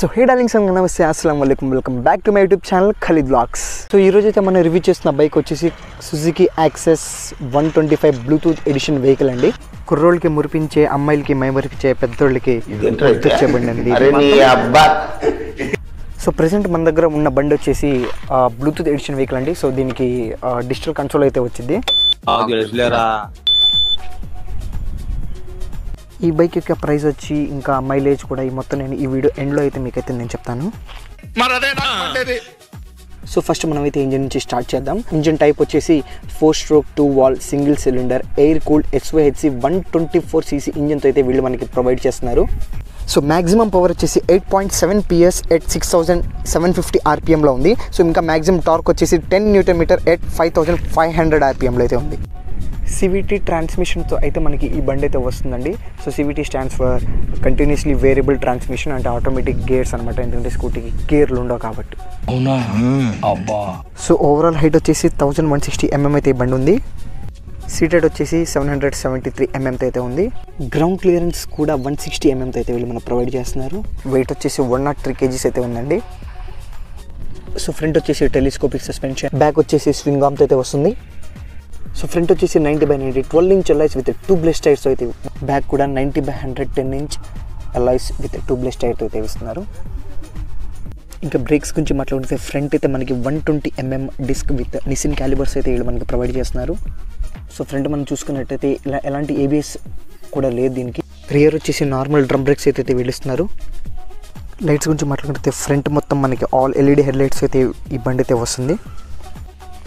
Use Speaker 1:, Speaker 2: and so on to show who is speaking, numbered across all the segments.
Speaker 1: So hey darlings and నమస్తే అస్సలాము అలైకుం welcome back to my YouTube channel Khalid vlogs. So ఈరోజు అయితే మనం రివ్యూ చేస్తున్న బైక్ వచ్చేసి Suzuki Access 125 Bluetooth edition vehicle అండి. కుర్రోళ్ళకి మురిపించే, అమ్మాయిలకి మైమరిపించే, పెద్దోళ్ళకి గుర్తొచ్చే బండి అండి. సో ప్రెసెంట్ మన దగ్గర ఉన్న బండి వచ్చేసి బ్లూటూత్ ఎడిషన్ వెహికల్ అండి. సో దీనికి డిజిటల్ కన్సోల్ అయితే వచ్చింది. ఈ బైక్ యొక్క ప్రైస్ వచ్చి ఇంకా మైలేజ్ కూడా ఈ మొత్తం నేను ఈ వీడియో ఎండ్లో అయితే మీకైతే నేను చెప్తాను. సో ఫస్ట్ మనం అయితే ఇంజిన్ నుంచి స్టార్ట్ చేద్దాం. ఇంజిన్ టైప్ వచ్చేసి 4-stroke 2-valve single cylinder air cooled SYHC 124cc ఇంజిన్తో అయితే వీళ్ళు మనకి ప్రొవైడ్ చేస్తున్నారు. సో మ్యాక్సిమం పవర్ వచ్చేసి 8.7 PS ఎట్ 6750 RPMలో ఉంది. సో ఇంకా మ్యాక్సిమం టార్క్ వచ్చేసి 10 Nm ఎట్ 5500 RPMలో అయితే ఉంది. CVT ట్రాన్స్మిషన్తో అయితే మనకి ఈ బండి అయితే వస్తుందండి. So CVT stands for continuously variable transmission, అంటే ఆటోమేటిక్ గేర్స్ అనమాట. ఎందుకంటే స్కూటీకి గేర్లు ఉండవు కాబట్టి. సో ఓవరాల్ హైట్ వచ్చేసి 1160 mm అయితే ఈ బండి ఉంది. సీటెడ్ వచ్చేసి 773 mm అయితే ఉంది. గ్రౌండ్ క్లియరెన్స్ కూడా 160 mm అయితే వీళ్ళు మనకు ప్రొవైడ్ చేస్తున్నారు. వెయిట్ వచ్చేసి 103 kgs అయితే ఉందండి. సో ఫ్రంట్ వచ్చేసి టెలిస్కోపిక్ సస్పెన్షన్, బ్యాక్ వచ్చేసి స్వింగ్ ఆర్మ్తో అయితే వస్తుంది. సో ఫ్రంట్ వచ్చేసి 90/90 12-inch alloys with 2 blade tyres అయితే, బ్యాక్ కూడా 90/100 10-inch alloys with 2 blade tyres అయితే ఇస్తున్నారు. ఇంకా బ్రేక్స్ గురించి మాట్లాడితే ఫ్రంట్ అయితే మనకి 120 mm డిస్క్ విత్ నిసిన్ క్యాలిబర్స్ అయితే వీళ్ళు మనకి ప్రొవైడ్ చేస్తున్నారు. సో ఫ్రంట్ మనం చూసుకున్నట్టయితే ఎలాంటి ABS కూడా లేదు దీనికి. రియర్ వచ్చేసి నార్మల్ డ్రమ్ బ్రేక్స్ అయితే వీళ్ళు ఇస్తున్నారు. లైట్స్ గురించి మాట్లాడితే ఫ్రంట్ మొత్తం మనకి ఆల్ LED హెడ్ లైట్స్ అయితే ఈ బండి అయితే వస్తుంది.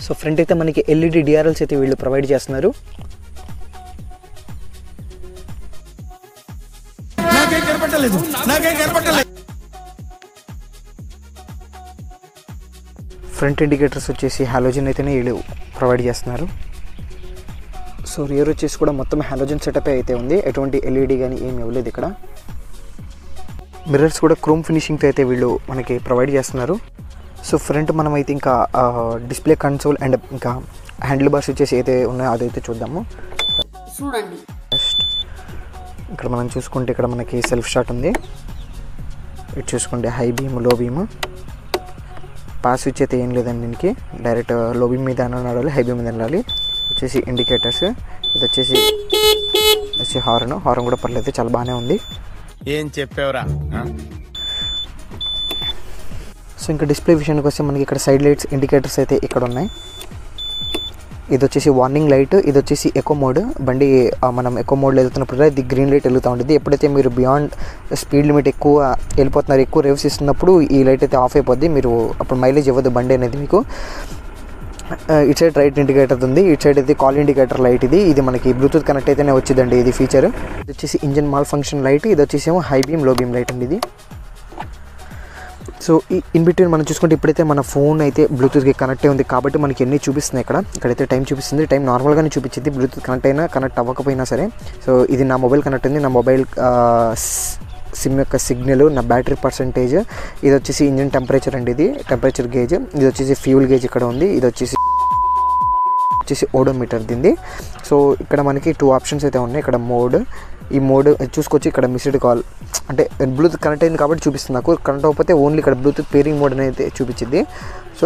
Speaker 1: సో ఫ్రంట్ అయితే మనకి LED DRLs అయితే వీళ్ళు ప్రొవైడ్ చేస్తున్నారు. ఫ్రంట్ ఇండికేటర్స్ వచ్చేసి హాలోజన్ అయితేనే వీళ్ళు ప్రొవైడ్ చేస్తున్నారు. సో రియర్ వచ్చేసి కూడా మొత్తం హాలోజన్ సెటప్ అయితే ఉంది. ఎటువంటి LED కానీ ఏమి ఇవ్వలేదు ఇక్కడ. మిర్రర్స్ కూడా క్రోమ్ ఫినిషింగ్తో అయితే వీళ్ళు మనకి ప్రొవైడ్ చేస్తున్నారు. సో ఫ్రంట్ మనం అయితే ఇంకా డిస్ప్లే కన్సోల్ అండ్ ఇంకా హ్యాండిల్ బార్స్ వచ్చేసి అయితే ఉన్నాయో అదైతే చూద్దాము. చూడండి ఇక్కడ మనం చూసుకుంటే ఇక్కడ మనకి సెల్ఫ్ స్టార్ట్ ఉంది. ఇటు చూసుకుంటే హై బీమ్, లో బీమ్, పాస్ స్విచ్ అయితే ఏం లేదండి దీనికి. డైరెక్ట్ లో బీమ్ మీద నడాలి, హై బీమ్ మీద నడాలి. వచ్చేసి ఇండికేటర్స్, ఇది వచ్చేసి హార్న్ కూడా పర్లేదు, చాలా బాగానే ఉంది.
Speaker 2: ఏం చెప్పేవరా.
Speaker 1: సో ఇంకా డిస్ప్లే విషయానికి వస్తే మనకి ఇక్కడ సైడ్ లైట్స్, ఇండికేటర్స్ అయితే ఇక్కడ ఉన్నాయి. ఇది వచ్చేసి వార్నింగ్ లైట్, ఇది వచ్చేసి ఎకో మోడ్. బండి మనం ఎకో మోడ్లో వెళ్తున్నప్పుడు ఇది గ్రీన్ లైట్ వెళ్తూ ఉంటుంది. ఎప్పుడైతే మీరు బియాండ్ స్పీడ్ లిమిట్ ఎక్కువ వెళ్ళిపోతున్నారు, ఎక్కువ రేవ్స్ ఇస్తున్నప్పుడు ఈ లైట్ అయితే ఆఫ్ అయిపోద్ది. మీరు అప్పుడు మైలేజ్ ఇవ్వదు బండి అనేది మీకు. ఇటు సైడ్ రైట్ ఇండికేటర్ ఉంది, ఇటు సైడ్ అయితే కాల్ ఇండికేటర్ లైట్. ఇది మనకి బ్లూటూత్ కనెక్ట్ అయితేనే వచ్చిందండి ఇది ఫీచర్. ఇది వచ్చేసి ఇంజన్ మాల్ ఫంక్షన్ లైట్, ఇది వచ్చేసి ఏమో హై బీమ్, లో బీమ్ లైట్ అండి ఇది. సో ఈ ఇన్ బిట్వీన్ మనం చూసుకుంటే ఇప్పుడైతే మన ఫోన్ అయితే బ్లూటూత్కి కనెక్ట్ అయి ఉంది కాబట్టి మనకి ఎన్ని చూపిస్తున్నాయి ఇక్కడైతే టైం చూపిస్తుంది. టైం నార్మల్గానే చూపించింది, బ్లూటూత్ కనెక్ట్ అయినా కనెక్ట్ అవ్వకపోయినా సరే. సో ఇది నా మొబైల్ కనెక్ట్ ఉంది, నా మొబైల్ సిమ్ యొక్క సిగ్నల్, నా బ్యాటరీ పర్సంటేజ్. ఇది వచ్చేసి ఇంజిన్ టెంపరేచర్ అండి, ఇది టెంపరేచర్ గేజ్. ఇది వచ్చేసి ఫ్యూల్ గేజ్ ఇక్కడ ఉంది. ఇది వచ్చేసి ఓడోమీటర్ దీన్ని. సో ఇక్కడ మనకి 2 ఆప్షన్స్ అయితే ఉన్నాయి. ఇక్కడ మోడ్, ఈ మోడ్ చూసుకోవచ్చు. ఇక్కడ మిస్డ్ కాల్ అంటే బ్లూటూత్ కనెక్ట్ అయింది కాబట్టి చూపిస్తుంది నాకు. కనెక్ట్ అవ్వకపోతే ఓన్లీ ఇక్కడ బ్లూటూత్ పేరింగ్ మోడ్ అనేది చూపించింది. సో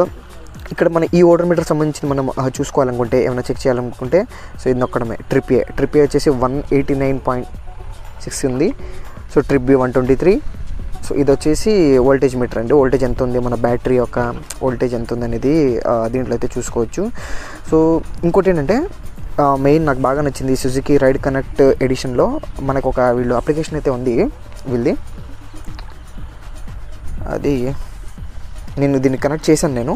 Speaker 1: ఇక్కడ మన ఈ ఓడోమీటర్ సంబంధించి మనం చూసుకోవాలనుకుంటే, ఏమైనా చెక్ చేయాలనుకుంటే, సో ఇది నొక్కడమే. ట్రిప్ ఏ వచ్చేసి 189.6 ఉంది. So trip B 123. సో ఇది వచ్చేసి వోల్టేజ్ మీటర్ అండి. వోల్టేజ్ ఎంత ఉంది, మన బ్యాటరీ యొక్క వోల్టేజ్ ఎంత ఉంది అనేది దీంట్లో అయితే చూసుకోవచ్చు. సో ఇంకోటి ఏంటంటే మెయిన్ నాకు బాగా నచ్చింది సుజుకి రైడ్ కనెక్ట్ ఎడిషన్లో మనకు ఒక వీళ్ళు అప్లికేషన్ అయితే ఉంది వీళ్ళది. అది నేను దీన్ని కనెక్ట్ చేశాను నేను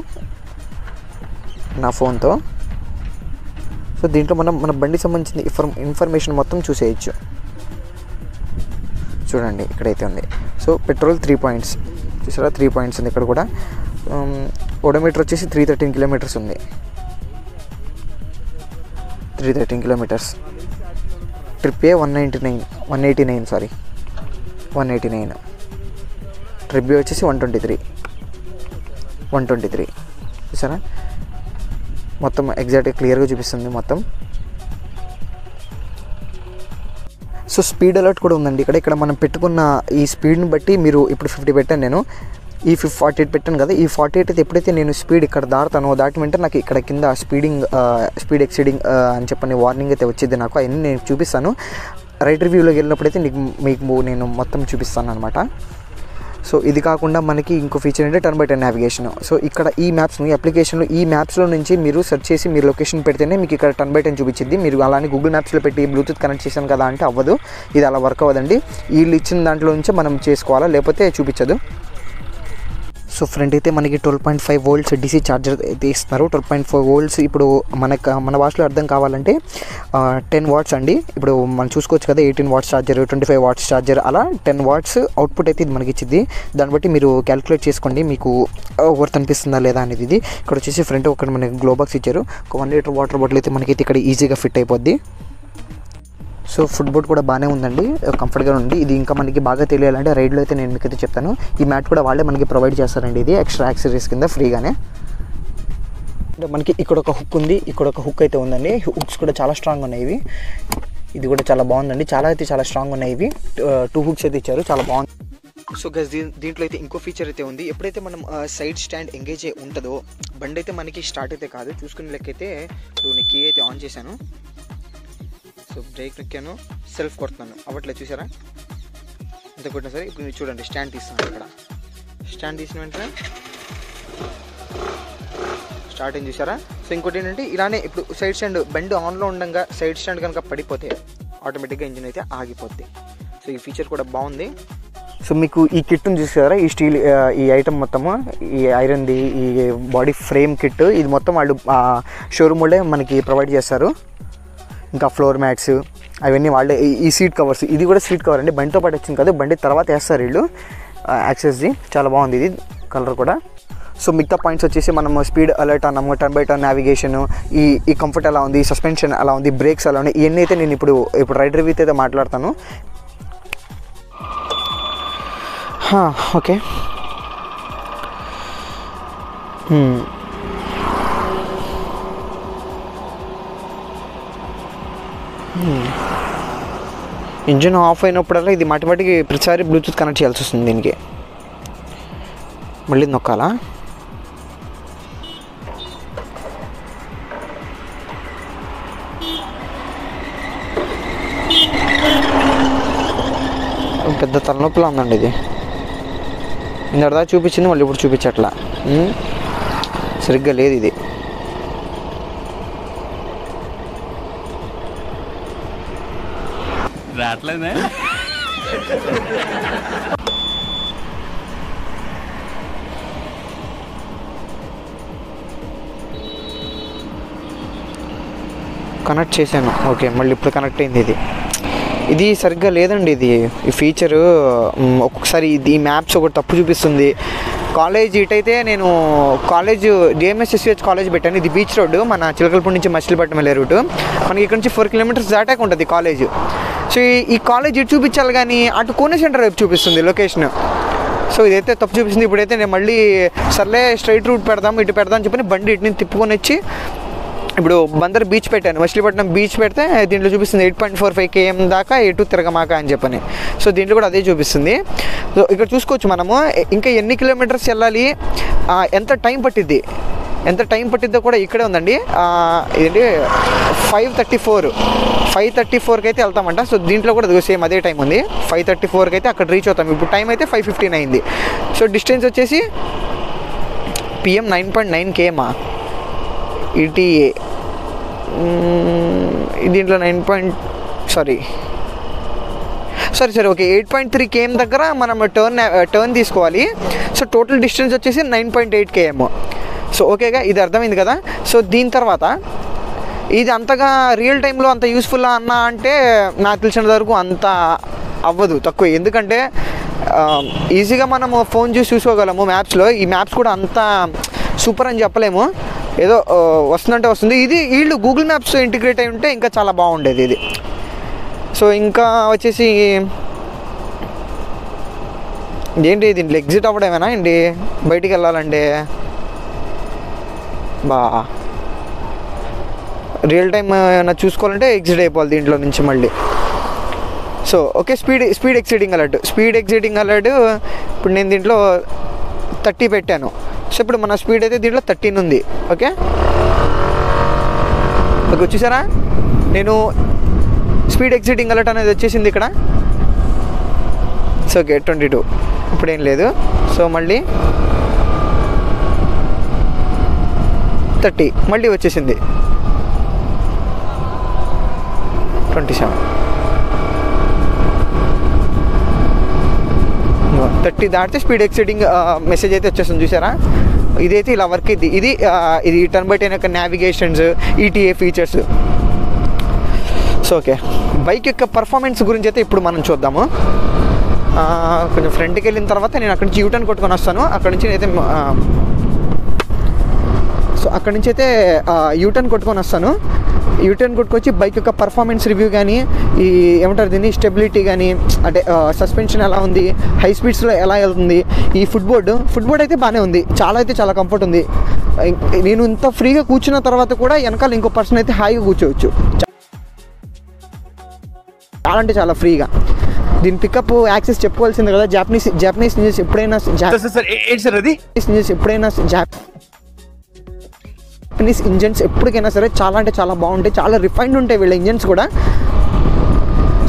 Speaker 1: నా ఫోన్తో. సో దీంట్లో మనం మన బండికి సంబంధించిన ఇన్ఫర్మేషన్ మొత్తం చూసేయచ్చు. చూడండి ఇక్కడైతే ఉంది. సో పెట్రోల్ 3 points చూసారా, 3 points ఉంది ఇక్కడ కూడా. ఓడోమీటర్ వచ్చేసి 313 kilometers ఉంది. 313 kilometers. ట్రిప్ ఏ 189 ట్రిప్ బి వచ్చేసి 123 చూసారా, మొత్తం ఎగ్జాక్ట్గా క్లియర్గా చూపిస్తుంది మొత్తం. సో స్పీడ్ అలర్ట్ కూడా ఉందండి ఇక్కడ మనం పెట్టుకున్న ఈ స్పీడ్ని బట్టి మీరు ఇప్పుడు 50 పెట్టాను నేను, ఈ 48 పెట్టాను కదా, ఈ 48 అయితే ఎప్పుడైతే నేను స్పీడ్ ఇక్కడ దాటుతానో దాటి వెంటనే నాకు ఇక్కడ కింద స్పీడ్ ఎక్సీడింగ్ అని చెప్పని వార్నింగ్ అయితే వచ్చింది నాకు. అవన్నీ నేను చూపిస్తాను. రైట్ రివ్యూలోకి వెళ్ళినప్పుడైతే మీకు నేను మొత్తం చూపిస్తాను అనమాట. సో ఇది కాకుండా మనకి ఇంకో ఫీచర్ అంటే turn by turn navigation. So ఇక్కడ ఈ మ్యాప్స్ని అప్లికేషన్లో ఈ మ్యాప్స్లో నుంచి మీరు సెర్చ్ చేసి మీరు లొకేషన్ పెడితేనే మీకు ఇక్కడ టర్న్ బై టర్న్ చూపించింది. మీరు అలానే గూగుల్ మ్యాప్స్లో పెట్టి బ్లూటూత్ కనెక్ట్ చేశాను కదా అంటే అవ్వదు, ఇది అలా వర్క్ అవ్వదండి. వీళ్ళు ఇచ్చిన దాంట్లో నుంచే మనం చేసుకోవాలా, లేకపోతే చూపించదు. సో ఫ్రంట్ అయితే మనకి 12.5 volts DC ఛార్జర్ అయితే ఇస్తున్నారు. 12.4 volts ఇప్పుడు మన భాషలో అర్థం కావాలంటే 10 watts అండి. ఇప్పుడు మనం చూసుకోవచ్చు కదా, 18 watts ఛార్జర్, 25 watts ఛార్జర్, అలా 10 watts అవుట్పుట్ అయితే ఇది మనకి ఇచ్చింది. దాన్ని బట్టి మీరు క్యాలిక్యులేట్ చేసుకోండి మీకు వర్త్ అనిపిస్తుందా లేదా అనేది. ఇది ఇక్కడ వచ్చేసి ఫ్రంట్ ఒకటి మనకి గ్లో బాక్స్ ఇచ్చారు. ఒక 1 liter వాటర్ బాటిల్ అయితే మనకి ఇక్కడ ఈజీగా ఫిట్ అయిపోద్ది. సో ఫుట్ బోర్డ్ కూడా బాగానే ఉందండి, కంఫర్ట్గా ఉంది. ఇది ఇంకా మనకి బాగా తెలియాలంటే రైడ్లో అయితే నేను మీకు అయితే చెప్తాను. ఈ మ్యాట్ కూడా వాళ్ళే మనకి ప్రొవైడ్ చేస్తారండి, ఇది ఎక్స్ట్రా యాక్సెసరీస్ కింద ఫ్రీగానే. మనకి ఇక్కడ ఒక హుక్ ఉంది, ఇక్కడ ఒక హుక్ అయితే ఉందండి. హుక్స్ కూడా చాలా స్ట్రాంగ్ ఉన్నాయి ఇవి. ఇది కూడా చాలా బాగుందండి, చాలా స్ట్రాంగ్ ఉన్నాయి ఇవి. 2 hooks అయితే ఇచ్చారు, చాలా బాగుంది. సో గైస్ దీంట్లో అయితే ఇంకో ఫీచర్ అయితే ఉంది. ఎప్పుడైతే మనం సైడ్ స్టాండ్ ఎంగేజ్ ఉంటుందో బండి అయితే మనకి స్టార్ట్ అయితే కాదు. చూసుకునే లెక్కైతే ఇప్పుడు నేను కీ అయితే ఆన్ చేశాను, సో బ్రేక్ నొక్కాను, సెల్ఫ్ కొడుతున్నాను, అవ్వట్లేదు చూసారా, ఇంత కొట్టినా సరే. ఇప్పుడు మీరు చూడండి స్టాండ్ తీస్తున్నాను, ఇక్కడ స్టాండ్ తీసిన వెంటనే స్టార్ట్ అయింది చూసారా. సో ఇంకోటి ఏంటంటే ఇలానే ఇప్పుడు సైడ్ స్టాండ్ బండి ఆన్లో ఉండగా సైడ్ స్టాండ్ కనుక పడిపోతే ఆటోమేటిక్గా ఇంజిన్ అయితే ఆగిపోద్ది. సో ఈ ఫీచర్ కూడా బాగుంది. సో మీకు ఈ కిట్ని చూసారా, ఈ స్టీల్ ఈ ఐటమ్ మొత్తము, ఈ ఐరన్ది ఈ బాడీ ఫ్రేమ్ కిట్, ఇది మొత్తం వాళ్ళు షోరూమ్ వాళ్ళే మనకి ప్రొవైడ్ చేస్తారు. ఇంకా ఫ్లోర్ మ్యాట్స్ అవన్నీ వాళ్ళే. ఈ సీట్ కవర్స్, ఇది కూడా సీట్ కవర్ అండి, బండితో పాటు వచ్చింది కాదు, బండి తర్వాత వేస్తారు వీళ్ళు యాక్సెస్ది. చాలా బాగుంది ఇది కలర్ కూడా. సో మిగతా పాయింట్స్ వచ్చేసి మనం స్పీడ్ అలర్ట్ అన్నాము, టర్న్ బై టర్న్ నావిగేషన్, ఈ కంఫర్ట్ ఎలా ఉంది, సస్పెన్షన్ ఎలా ఉంది, బ్రేక్స్ ఎలా ఉన్నాయి, ఇవన్నీ అయితే నేను ఇప్పుడు రైడ్ రివ్యూ అయితే మాట్లాడతాను. ఓకే, ఇంజిన్ ఆఫ్ అయినప్పుడల్లా ఇది మాటిమాటికి ప్రతిసారి బ్లూటూత్ కనెక్ట్ చేయాల్సి వస్తుంది. దీనికి మళ్ళీ నొక్కాలా, పెద్ద తలనొప్పిలా ఉందండి ఇది. ఇందరదా చూపించింది, మళ్ళీ ఇప్పుడు చూపించట్లా, సరిగ్గా లేదు ఇది.
Speaker 2: రావట్లేదే.
Speaker 1: కనెక్ట్ చేశాను, ఓకే, మళ్ళీ ఇప్పుడు కనెక్ట్ అయింది. ఇది సరిగ్గా లేదండి ఇది, ఈ ఫీచరు. ఒక్కొక్కసారి ఇది మ్యాప్స్ ఒకటి తప్పు చూపిస్తుంది. కాలేజ్ ఇటైతే నేను కాలేజ్ DMSSVH కాలేజ్ పెట్టాను, ఇది బీచ్ రోడ్డు, మన చిలకలపూడి నుంచి మచిలీపట్నం వెళ్ళే రూటు. మనకి ఇక్కడ నుంచి 4 kilometers దాటాక ఉంటుంది కాలేజ్. సో ఈ కాలేజ్ ఇటు చూపించాలి కానీ అటు కోనే సెంటర్ వైపు చూపిస్తుంది లొకేషన్. సో ఇదైతే తప్పు చూపిస్తుంది. ఇప్పుడైతే నేను మళ్ళీ సర్లే స్ట్రైట్ రూట్ పెడదాం, ఇటు పెడదాం అని చెప్పి బండి ఇటు నుంచి తిప్పుకొని వచ్చి ఇప్పుడు బందర్ బీచ్ పెట్టాను, మచిలీపట్నం బీచ్ పెడితే దీంట్లో చూపిస్తుంది 8.45 km దాకా ఎటు తిరగమాక అని చెప్పని. సో దీంట్లో కూడా అదే చూపిస్తుంది. సో ఇక్కడ చూసుకోవచ్చు మనము ఇంకా ఎన్ని కిలోమీటర్స్ వెళ్ళాలి, ఎంత టైం పట్టిద్దో కూడా ఇక్కడే ఉందండి. ఇదేంటి 5:34కి అయితే వెళ్తామంట. సో దీంట్లో కూడా సేమ్ అదే టైం ఉంది, 5:34కి అయితే అక్కడ రీచ్ అవుతాం. ఇప్పుడు టైం అయితే 5:15 అయింది. సో డిస్టెన్స్ వచ్చేసి PM 9.9 km ETA. దీంట్లో 9 ఓకే 8.3 km దగ్గర మనం టర్న్ తీసుకోవాలి. సో టోటల్ డిస్టెన్స్ వచ్చేసి 9.8 km. సో ఓకేగా, ఇది అర్థమైంది కదా. సో దీని తర్వాత ఇది అంతగా రియల్ టైంలో అంత యూస్ఫుల్ అన్నా అంటే నాకు తెలిసినంత వరకు అంత అవ్వదు, తక్కువ. ఎందుకంటే ఈజీగా మనము ఫోన్ చూసుకోగలము మ్యాప్స్లో. ఈ మ్యాప్స్ కూడా అంత సూపర్ అని చెప్పలేము, ఏదో వస్తుందంటే వస్తుంది. ఇది వీళ్ళు గూగుల్ మ్యాప్స్ ఇంటిగ్రేట్ అయి ఉంటే ఇంకా చాలా బాగుండేది ఇది. సో ఇంకా వచ్చేసి ఏంటి దీంట్లో ఎగ్జిట్ అవ్వడమేనా అండి, బయటికి వెళ్ళాలంటే రియల్ టైం ఏమైనా చూసుకోవాలంటే ఎగ్జిట్ అయిపోవాలి దీంట్లో నుంచి మళ్ళీ. So okay, speed exceeding alert. ఇప్పుడు నేను దీంట్లో 30 పెట్టాను. సో ఇప్పుడు మన స్పీడ్ అయితే దీంట్లో 13 ఉంది. ఓకే చూసారా, నేను స్పీడ్ ఎక్సీడింగ్ అలర్ట్ అనేది వచ్చేసింది ఇక్కడ. సో ఓకే 22 ఇప్పుడేం లేదు. సో మళ్ళీ 30 మళ్ళీ వచ్చేసింది. 27 30 దాటితే స్పీడ్ ఎక్సీడింగ్ మెసేజ్ అయితే వచ్చేస్తుంది. చూసారా, ఇదైతే ఇలా వర్క్ అయింది. ఇది టర్న్ బై టర్న్ యొక్క navigations, ETA features. So okay, bike యొక్క పర్ఫార్మెన్స్ గురించి అయితే ఇప్పుడు మనం చూద్దాము. కొంచెం ఫ్రంట్కి వెళ్ళిన తర్వాత నేను అక్కడి నుంచి యూటర్న్ కొట్టుకొని వస్తాను. అక్కడి నుంచి అయితే యూటర్న్ కొట్టుకొని వస్తాను. యూటర్న్ కొట్టుకొచ్చి బైక్ యొక్క పర్ఫార్మెన్స్ రివ్యూ కానీ, ఈ ఏమంటారు దీన్ని, స్టెబిలిటీ కానీ, అంటే సస్పెన్షన్ ఎలా ఉంది, హై స్పీడ్స్లో ఎలా వెళ్తుంది, ఈ ఫుట్ బోర్డ్ అయితే బాగానే ఉంది. చాలా కంఫర్ట్ ఉంది. నేను ఇంత ఫ్రీగా కూర్చున్న తర్వాత కూడా వెనకాల ఇంకో పర్సన్ అయితే హాయిగా కూర్చోవచ్చు. చాలా ఫ్రీగా. దీని పికప్ యాక్సెస్ చెప్పుకోవాల్సింది కదా. జాపనీస్ న్యూస్ ఎప్పుడైనా జాపనీస్ ఇంజన్స్ ఎప్పటికైనా సరే చాలా బాగుంటాయి, చాలా రిఫైన్డ్ ఉంటాయి వీళ్ళ ఇంజన్స్ కూడా.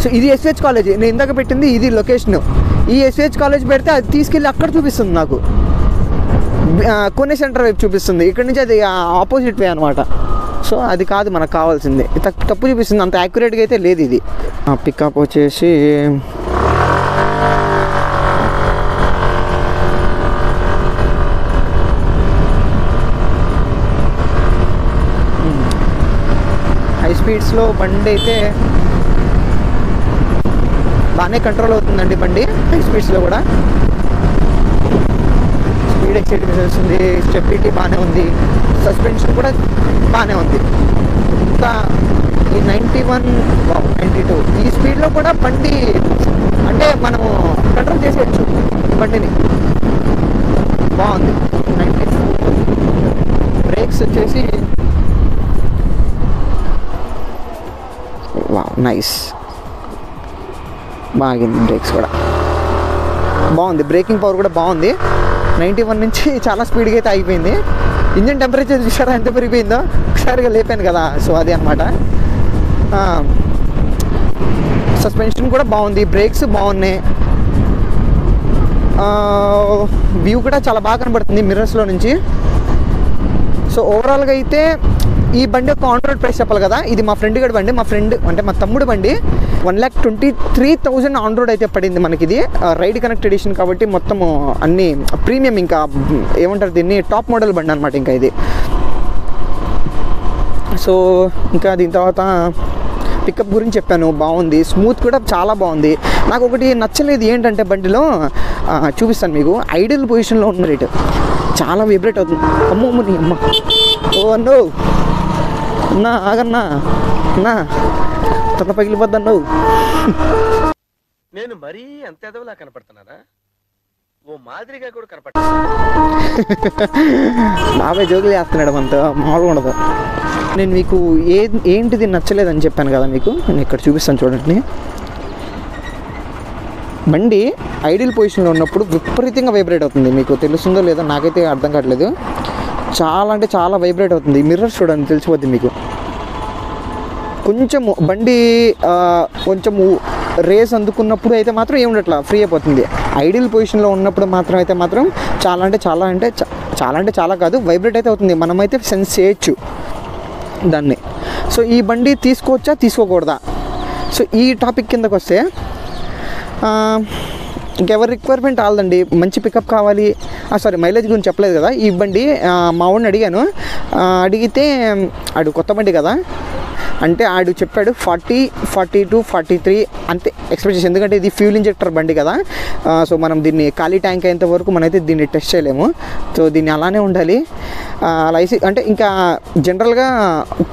Speaker 1: సో ఇది ఎస్విహెచ్ కాలేజ్, నేను ఇందాక పెట్టింది ఇది లొకేషన్. ఈ ఎస్విహెచ్ కాలేజ్ పెడితే అది తీసుకెళ్ళి అక్కడ చూపిస్తుంది నాకు, కోనే సెంటర్ వైపు చూపిస్తుంది. ఇక్కడ నుంచి అది ఆపోజిట్ వే అనమాట. సో అది కాదు మనకు కావాల్సింది, తప్పు చూపిస్తుంది. అంత యాక్యురేట్గా అయితే లేదు ఇది. పికప్ వచ్చేసి హై స్పీడ్స్లో బండి అయితే బాగానే కంట్రోల్ అవుతుందండి బండి. హై స్పీడ్స్లో కూడా స్పీడ్ ఎక్సైటింగ్ వస్తుంది, స్టెబిలిటీ బాగానే ఉంది, సస్పెన్షన్ కూడా బాగానే ఉంది. ఇంకా ఈ 91 92 ఈ స్పీడ్లో కూడా బండి అంటే మనము కంట్రోల్ చేసేయచ్చు బండిని. బాగుంది. 94 బ్రేక్స్ వచ్చేసి నైస్, బాగుంది. బ్రేక్స్ కూడా బాగుంది, బ్రేకింగ్ పవర్ కూడా బాగుంది. 91 నుంచి చాలా స్పీడ్గా అయితే ఆగిపోయింది. ఇంజిన్ టెంపరేచర్ చూసారా ఎంత పెరిగిపోయిందో, ఒకసారిగా లేపాను కదా. సో అది అనమాట. సస్పెన్షన్ కూడా బాగుంది, బ్రేక్స్ బాగున్నాయి, వ్యూ కూడా చాలా బాగా కనబడుతుంది మిర్రర్స్లో నుంచి. సో ఓవరాల్గా అయితే ఈ బండి యొక్క ఆన్ రోడ్ ప్రైస్ చెప్పాలి కదా. ఇది మా ఫ్రెండ్ గడి బండి, మా తమ్ముడు బండి. 1,23,000 ఆన్ రోడ్ అయితే పడింది మనకి. ఇది రైడ్ కనెక్ట్ ఎడిషన్ కాబట్టి మొత్తము అన్ని ప్రీమియం, ఇంకా ఏమంటారు దీన్ని, టాప్ మోడల్ బండి అనమాట ఇంకా ఇది. సో ఇంకా దీని తర్వాత పికప్ గురించి చెప్పాను, బాగుంది. స్మూత్ కూడా చాలా బాగుంది. నాకు ఒకటి నచ్చలేదు ఏంటంటే బండిలో, చూపిస్తాను మీకు. ఐడియల్ పొజిషన్లో ఉన్న రేటు చాలా వైబ్రేట్ అవుతుంది. అమ్మో నీ అమ్మ, ఓ అన్నో అన్నా ఆగన్నా అన్నా, తల పగిలిపోద్దా.
Speaker 2: నేను మరీ అంత ఎదవలా కనపడుతున్నానా? ఓ మాదిరిగా కూడా కనపడతా.
Speaker 1: బాబాయ్ జోకులు చేస్తున్నాడు, మనతో మామూలుగా ఉండదు. నేను మీకు ఏంటిది నచ్చలేదని చెప్పాను కదా మీకు, నేను ఇక్కడ చూపిస్తాను చూడండి. బండి ఐడియల్ పొజిషన్లో ఉన్నప్పుడు విపరీతంగా వైబ్రేట్ అవుతుంది. మీకు తెలుస్తుందో లేదో నాకైతే అర్థం కావట్లేదు. చాలా వైబ్రేట్ అవుతుంది. మిర్రర్స్ చూడండి తెలిసిపోద్ది మీకు. కొంచెము బండి కొంచెము రేస్ అందుకున్నప్పుడు అయితే మాత్రం ఏముండట్లా, ఫ్రీ అయిపోతుంది. ఐడియల్ పొజిషన్లో ఉన్నప్పుడు మాత్రం అయితే మాత్రం చాలా కాదు, వైబ్రేట్ అయితే అవుతుంది. మనమైతే సెన్స్ చేయొచ్చు దాన్ని. సో ఈ బండి తీసుకోవచ్చా తీసుకోకూడదా? సో ఈ టాపిక్ కిందకు వస్తే ఇంకెవరి రిక్వైర్మెంట్ ఆల్దండి. మంచి పికప్ కావాలి, మైలేజ్ గురించి చెప్పలేదు కదా. ఈ బండి మా వాడిని అడిగాను, అడిగితే ఆడు కొత్త బండి కదా అంటే ఆడు చెప్పాడు 40, 42, 43 అంతే ఎక్స్పెక్ట్ చేసి. ఎందుకంటే ఇది ఫ్యూల్ ఇంజెక్టర్ బండి కదా. సో మనం దీన్ని ఖాళీ ట్యాంక్ అయ్యేంత వరకు మనమైతే దీన్ని టెస్ట్ చేయలేము. సో దీన్ని అలానే ఉండాలి. అలా వేసి అంటే ఇంకా జనరల్గా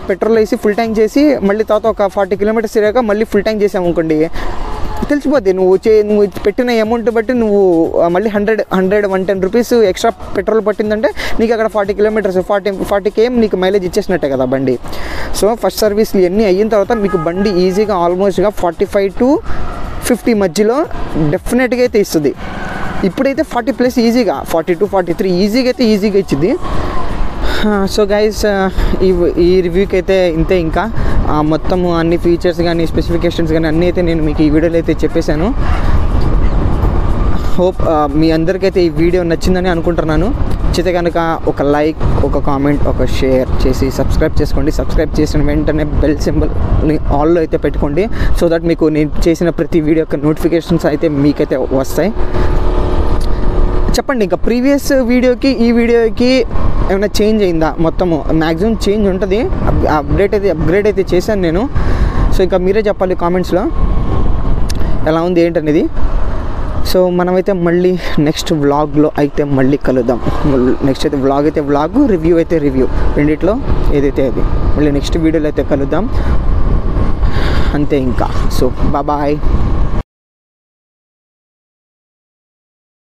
Speaker 1: పెట్రోల్ వేసి ఫుల్ ట్యాంక్ చేసి మళ్ళీ తర్వాత ఒక 40 కిలోమీటర్స్ తిరిగాక మళ్ళీ ఫుల్ ట్యాంక్ చేసాము అనుకోండి, తెలిసిపోద్ది. నువ్వు పెట్టిన అమౌంట్ బట్టి నువ్వు మళ్ళీ 110 రూపీస్ ఎక్స్ట్రా పెట్రోల్ పట్టిందంటే నీకు అక్కడ 40 కిలోమీటర్స్ 40 km నీకు మైలేజ్ ఇచ్చేసినట్టే కదా బండి. సో ఫస్ట్ సర్వీస్లు ఇవన్నీ అయిన తర్వాత మీకు బండి ఈజీగా ఆల్మోస్ట్గా 45 to 50 మధ్యలో డెఫినెట్గా అయితే ఇస్తుంది. ఇప్పుడైతే 40+ ఈజీగా 42, 43 ఈజీగా ఇచ్చింది. సో గైస్ ఈ రివ్యూకి అయితే ఇంతే. ఇంకా మొత్తము అన్ని ఫీచర్స్ కానీ స్పెసిఫికేషన్స్ కానీ అన్నీ అయితే నేను మీకు ఈ వీడియోలో అయితే చెప్పేశాను. హోప్ మీ అందరికైతే ఈ వీడియో నచ్చిందని అనుకుంటున్నాను. నచ్చితే కనుక ఒక లైక్, ఒక కామెంట్, ఒక షేర్ చేసి సబ్స్క్రైబ్ చేసుకోండి. సబ్స్క్రైబ్ చేసిన వెంటనే బెల్ సింబల్ని ఆల్లో అయితే పెట్టుకోండి. సో దట్ మీకు నేను చేసిన ప్రతి వీడియో యొక్క నోటిఫికేషన్స్ అయితే మీకైతే వస్తాయి. చెప్పండి, ఇంకా ప్రీవియస్ వీడియోకి ఈ వీడియోకి ఏమైనా చేంజ్ అయిందా? మొత్తము మ్యాక్సిమం చేంజ్ ఉంటుంది. అప్గ్రేడ్ అయితే చేశాను నేను. సో ఇంకా మీరే చెప్పాలి కామెంట్స్లో ఎలా ఉంది ఏంటనేది. సో మనమైతే మళ్ళీ నెక్స్ట్ వ్లాగ్లో అయితే మళ్ళీ కలుద్దాం. నెక్స్ట్ అయితే వ్లాగ్ అయితే వ్లాగ్, రివ్యూ అయితే రివ్యూ, రెండిట్లో ఏదైతే అది మళ్ళీ నెక్స్ట్ వీడియోలో అయితే కలుద్దాం. అంతే ఇంకా. So bye.